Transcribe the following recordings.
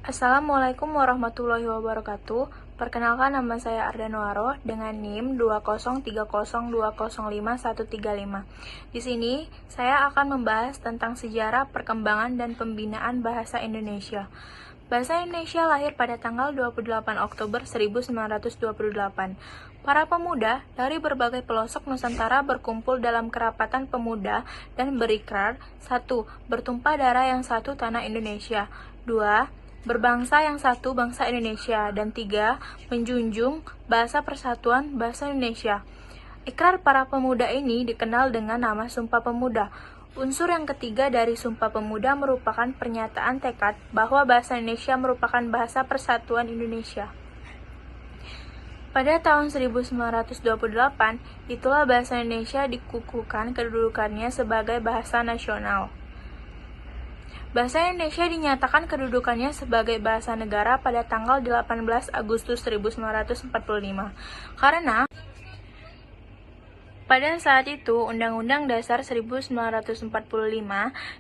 Assalamualaikum warahmatullahi wabarakatuh. Perkenalkan, nama saya Arda Nuaro dengan NIM 20302051135. Di sini saya akan membahas tentang sejarah, perkembangan, dan pembinaan bahasa Indonesia. Bahasa Indonesia lahir pada tanggal 28 Oktober 1928. Para pemuda dari berbagai pelosok Nusantara berkumpul dalam kerapatan pemuda dan berikrar: 1. Bertumpah darah yang satu tanah Indonesia. 2. Berbangsa yang satu bangsa Indonesia. Dan 3. Menjunjung bahasa persatuan bahasa Indonesia. Ikrar para pemuda ini dikenal dengan nama Sumpah Pemuda. Unsur yang ketiga dari Sumpah Pemuda merupakan pernyataan tekad bahwa bahasa Indonesia merupakan bahasa persatuan Indonesia. Pada tahun 1928, itulah bahasa Indonesia dikukuhkan kedudukannya sebagai bahasa nasional. Bahasa Indonesia dinyatakan kedudukannya sebagai bahasa negara pada tanggal 18 Agustus 1945. Karena pada saat itu, Undang-Undang Dasar 1945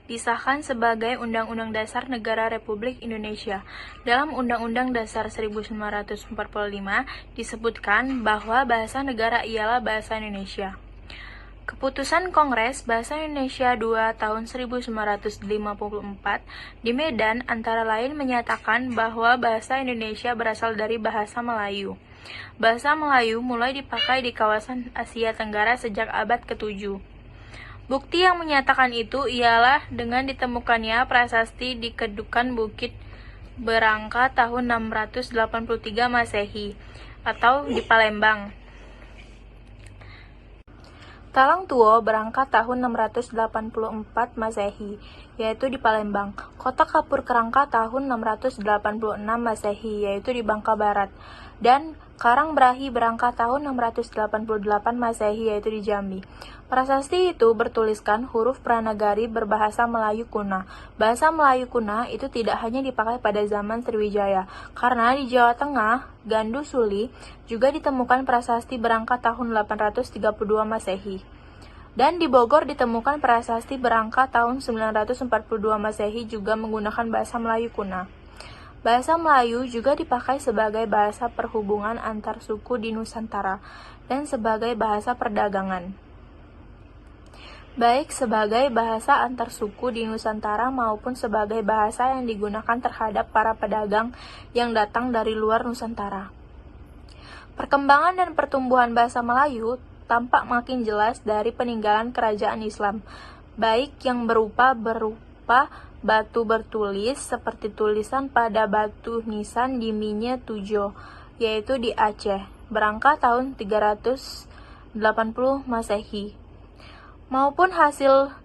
disahkan sebagai Undang-Undang Dasar Negara Republik Indonesia. Dalam Undang-Undang Dasar 1945 disebutkan bahwa bahasa negara ialah bahasa Indonesia. Keputusan Kongres Bahasa Indonesia 2 tahun 1954 di Medan antara lain menyatakan bahwa bahasa Indonesia berasal dari bahasa Melayu. Bahasa Melayu mulai dipakai di kawasan Asia Tenggara sejak abad ke-7. Bukti yang menyatakan itu ialah dengan ditemukannya prasasti di Kedukan Bukit Berangka tahun 683 Masehi atau di Palembang. Talang Tuo berangkat tahun 684 Masehi, yaitu di Palembang. Kota Kapur Kerangka tahun 686 Masehi, yaitu di Bangka Barat. Dan Karang Brahi berangkat tahun 688 Masehi, yaitu di Jambi. Prasasti itu bertuliskan huruf Pranagari berbahasa Melayu kuna. Bahasa Melayu kuna itu tidak hanya dipakai pada zaman Sriwijaya, karena di Jawa Tengah, Gandu Suli, juga ditemukan prasasti berangkat tahun 832 Masehi. Dan di Bogor ditemukan prasasti berangkat tahun 942 Masehi juga menggunakan bahasa Melayu kuna. Bahasa Melayu juga dipakai sebagai bahasa perhubungan antar suku di Nusantara dan sebagai bahasa perdagangan. Baik sebagai bahasa antar suku di Nusantara maupun sebagai bahasa yang digunakan terhadap para pedagang yang datang dari luar Nusantara. Perkembangan dan pertumbuhan bahasa Melayu tampak makin jelas dari peninggalan kerajaan Islam, baik yang berupa batu bertulis seperti tulisan pada batu nisan di Minye Tujo, yaitu di Aceh, berangkat tahun 380 Masehi, maupun hasil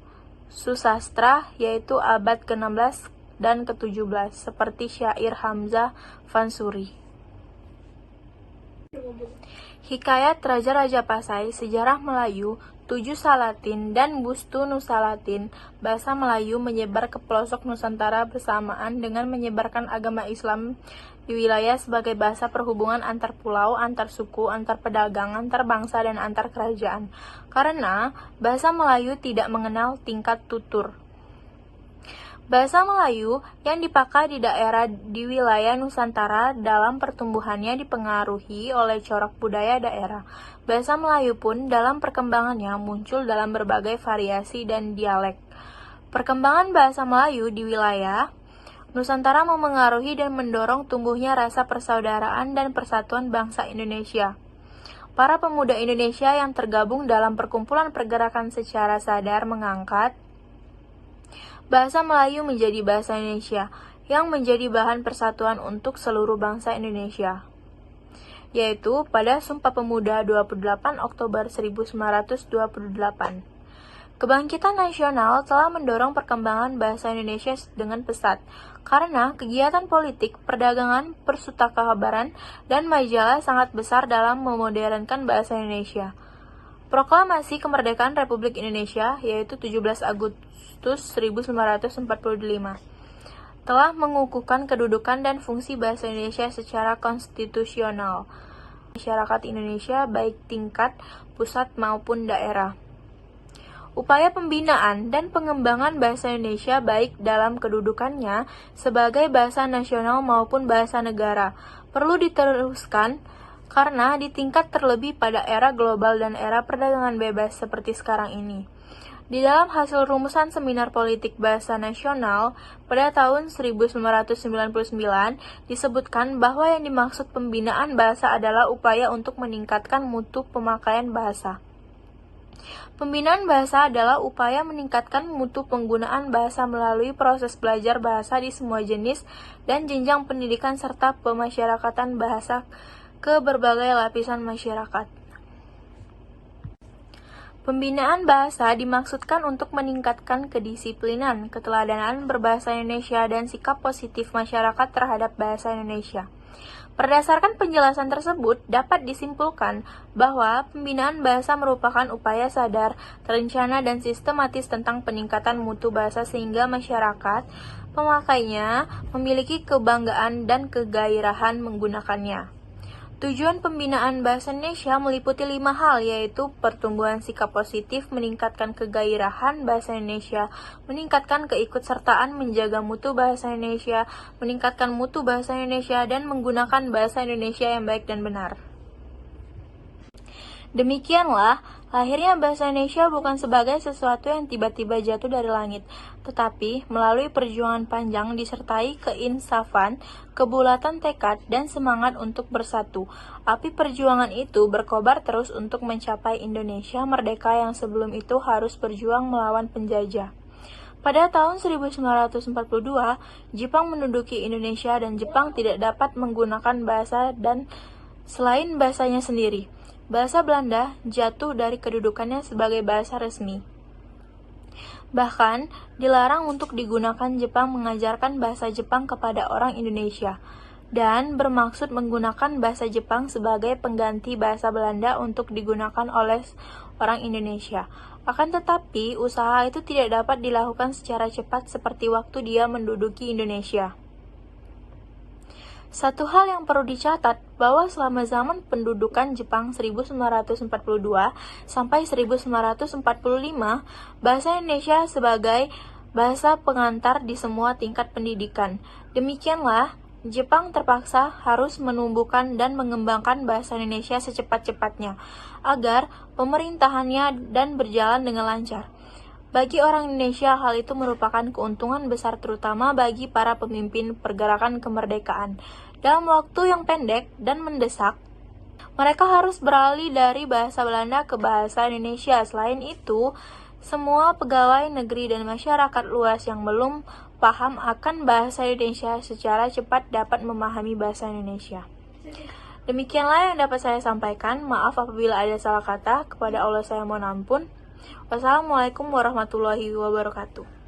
susastra yaitu abad ke-16 dan ke-17 seperti syair Hamzah Fansuri. Hikayat Raja-Raja Pasai, Sejarah Melayu, Tujuh Salatin, dan Bustu Nusalatin. Bahasa Melayu menyebar ke pelosok Nusantara bersamaan dengan menyebarkan agama Islam di wilayah sebagai bahasa perhubungan antar pulau, antar suku, antar pedagang, antar bangsa, dan antar kerajaan. Karena bahasa Melayu tidak mengenal tingkat tutur. Bahasa Melayu yang dipakai di daerah di wilayah Nusantara dalam pertumbuhannya dipengaruhi oleh corak budaya daerah. Bahasa Melayu pun dalam perkembangannya muncul dalam berbagai variasi dan dialek. Perkembangan bahasa Melayu di wilayah Nusantara memengaruhi dan mendorong tumbuhnya rasa persaudaraan dan persatuan bangsa Indonesia. Para pemuda Indonesia yang tergabung dalam perkumpulan pergerakan secara sadar mengangkat bahasa Melayu menjadi bahasa Indonesia yang menjadi bahan persatuan untuk seluruh bangsa Indonesia, yaitu pada Sumpah Pemuda 28 Oktober 1928. Kebangkitan nasional telah mendorong perkembangan bahasa Indonesia dengan pesat, karena kegiatan politik, perdagangan, persutakakabaran, dan majalah sangat besar dalam memodernkan bahasa Indonesia. Proklamasi Kemerdekaan Republik Indonesia, yaitu 17 Agustus 1945, telah mengukuhkan kedudukan dan fungsi bahasa Indonesia secara konstitusional masyarakat Indonesia baik tingkat pusat maupun daerah. Upaya pembinaan dan pengembangan bahasa Indonesia baik dalam kedudukannya sebagai bahasa nasional maupun bahasa negara perlu diteruskan karena di tingkat terlebih pada era global dan era perdagangan bebas seperti sekarang ini. Di dalam hasil rumusan Seminar Politik Bahasa Nasional pada tahun 1999 disebutkan bahwa yang dimaksud pembinaan bahasa adalah upaya untuk meningkatkan mutu pemakaian bahasa. Pembinaan bahasa adalah upaya meningkatkan mutu penggunaan bahasa melalui proses belajar bahasa di semua jenis dan jenjang pendidikan serta pemasyarakatan bahasa ke berbagai lapisan masyarakat. Pembinaan bahasa dimaksudkan untuk meningkatkan kedisiplinan, keteladanan berbahasa Indonesia, dan sikap positif masyarakat terhadap bahasa Indonesia. Berdasarkan penjelasan tersebut, dapat disimpulkan bahwa pembinaan bahasa merupakan upaya sadar, terencana, dan sistematis tentang peningkatan mutu bahasa sehingga masyarakat pemakainya memiliki kebanggaan dan kegairahan menggunakannya. Tujuan pembinaan bahasa Indonesia meliputi 5 hal, yaitu pertumbuhan sikap positif, meningkatkan kegairahan bahasa Indonesia, meningkatkan keikutsertaan, menjaga mutu bahasa Indonesia, meningkatkan mutu bahasa Indonesia, dan menggunakan bahasa Indonesia yang baik dan benar. Demikianlah, lahirnya bahasa Indonesia bukan sebagai sesuatu yang tiba-tiba jatuh dari langit, tetapi melalui perjuangan panjang disertai keinsafan, kebulatan tekad, dan semangat untuk bersatu. Api perjuangan itu berkobar terus untuk mencapai Indonesia merdeka yang sebelum itu harus berjuang melawan penjajah. Pada tahun 1942, Jepang menduduki Indonesia dan Jepang tidak dapat menggunakan bahasa dan selain bahasanya sendiri. Bahasa Belanda jatuh dari kedudukannya sebagai bahasa resmi. Bahkan, dilarang untuk digunakan. Jepang mengajarkan bahasa Jepang kepada orang Indonesia dan bermaksud menggunakan bahasa Jepang sebagai pengganti bahasa Belanda untuk digunakan oleh orang Indonesia. Akan tetapi, usaha itu tidak dapat dilakukan secara cepat seperti waktu dia menduduki Indonesia. Satu hal yang perlu dicatat bahwa selama zaman pendudukan Jepang 1942 sampai 1945, bahasa Indonesia sebagai bahasa pengantar di semua tingkat pendidikan. Demikianlah, Jepang terpaksa harus menumbuhkan dan mengembangkan bahasa Indonesia secepat-cepatnya agar pemerintahannya dan berjalan dengan lancar. Bagi orang Indonesia, hal itu merupakan keuntungan besar terutama bagi para pemimpin pergerakan kemerdekaan. Dalam waktu yang pendek dan mendesak, mereka harus beralih dari bahasa Belanda ke bahasa Indonesia. Selain itu, semua pegawai negeri dan masyarakat luas yang belum paham akan bahasa Indonesia secara cepat dapat memahami bahasa Indonesia. Demikianlah yang dapat saya sampaikan. Maaf apabila ada salah kata. Kepada Allah saya mohon ampun. Wassalamualaikum warahmatullahi wabarakatuh.